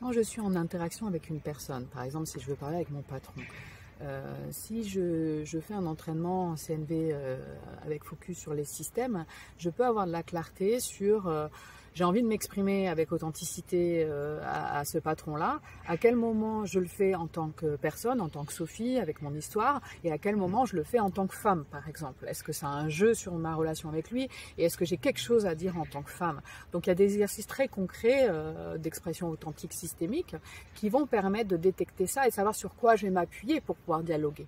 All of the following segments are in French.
Quand je suis en interaction avec une personne, par exemple si je veux parler avec mon patron, si je fais un entraînement en CNV avec focus sur les systèmes, je peux avoir de la clarté sur j'ai envie de m'exprimer avec authenticité à ce patron-là, à quel moment je le fais en tant que personne, en tant que Sophie, avec mon histoire, et à quel moment je le fais en tant que femme, par exemple. Est-ce que c'est un jeu sur ma relation avec lui, et est-ce que j'ai quelque chose à dire en tant que femme? Donc il y a des exercices très concrets d'expression authentique systémique qui vont permettre de détecter ça et savoir sur quoi je vais m'appuyer pour pouvoir dialoguer.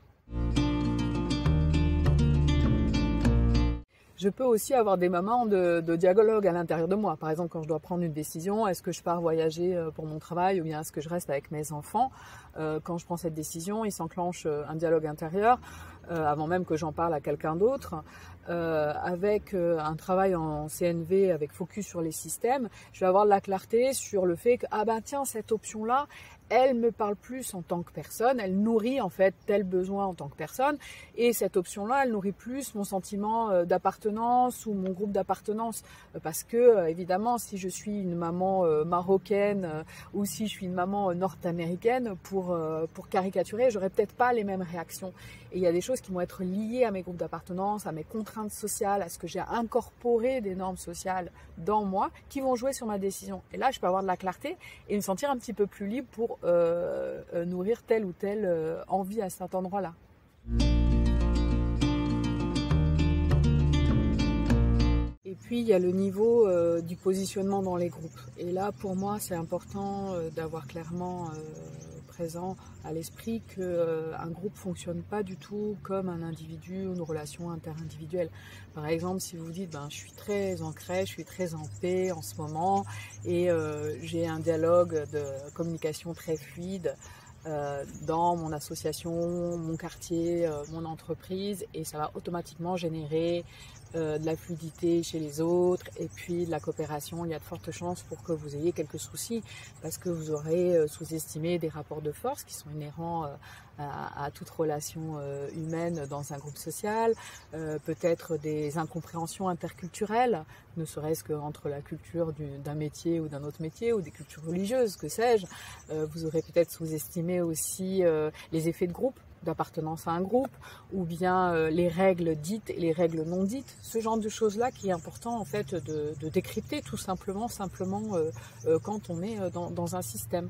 Je peux aussi avoir des moments de dialogue à l'intérieur de moi. Par exemple, quand je dois prendre une décision, est-ce que je pars voyager pour mon travail ou bien est-ce que je reste avec mes enfants? Quand je prends cette décision, il s'enclenche un dialogue intérieur avant même que j'en parle à quelqu'un d'autre. Avec un travail en CNV avec focus sur les systèmes, je vais avoir de la clarté sur le fait que ah ben tiens, cette option-là, elle me parle plus en tant que personne, elle nourrit en fait tel besoin en tant que personne, et cette option-là, elle nourrit plus mon sentiment d'appartenance ou mon groupe d'appartenance, parce que évidemment, si je suis une maman marocaine ou si je suis une maman nord-américaine, pour caricaturer, j'aurais peut-être pas les mêmes réactions. Et il y a des choses qui vont être liées à mes groupes d'appartenance, à mes contraintes sociales, à ce que j'ai incorporé des normes sociales dans moi, qui vont jouer sur ma décision. Et là, je peux avoir de la clarté et me sentir un petit peu plus libre pour nourrir telle ou telle envie à cet endroit-là. Et puis il y a le niveau du positionnement dans les groupes. Et là, pour moi, c'est important d'avoir clairement présent à l'esprit qu'un groupe fonctionne pas du tout comme un individu ou une relation interindividuelle. Par exemple, si vous dites je suis très ancrée, je suis très en paix en ce moment et j'ai un dialogue de communication très fluide dans mon association, mon quartier, mon entreprise, et ça va automatiquement générer de la fluidité chez les autres et puis de la coopération. Il y a de fortes chances pour que vous ayez quelques soucis parce que vous aurez sous-estimé des rapports de force qui sont inhérents à toute relation humaine dans un groupe social, peut-être des incompréhensions interculturelles, ne serait-ce qu'entre la culture d'un métier ou d'un autre métier, ou des cultures religieuses, que sais-je. Vous aurez peut-être sous-estimé aussi les effets de groupe, d'appartenance à un groupe, ou bien les règles dites et les règles non dites, ce genre de choses-là qui est important en fait de décrypter tout simplement quand on est dans un système.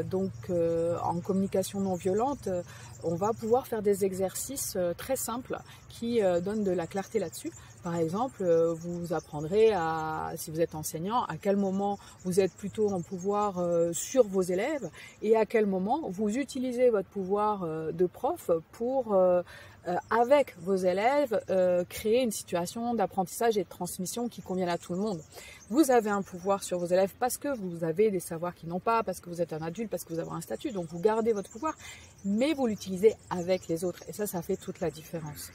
Donc en communication non violente, on va pouvoir faire des exercices très simples qui donnent de la clarté là-dessus. Par exemple, vous apprendrez si vous êtes enseignant, à quel moment vous êtes plutôt en pouvoir sur vos élèves et à quel moment vous utilisez votre pouvoir de prof pour, avec vos élèves, créer une situation d'apprentissage et de transmission qui convienne à tout le monde. Vous avez un pouvoir sur vos élèves parce que vous avez des savoirs qu'ils n'ont pas, parce que vous êtes un adulte, parce que vous avez un statut, donc vous gardez votre pouvoir, mais vous l'utilisez avec les autres et ça fait toute la différence.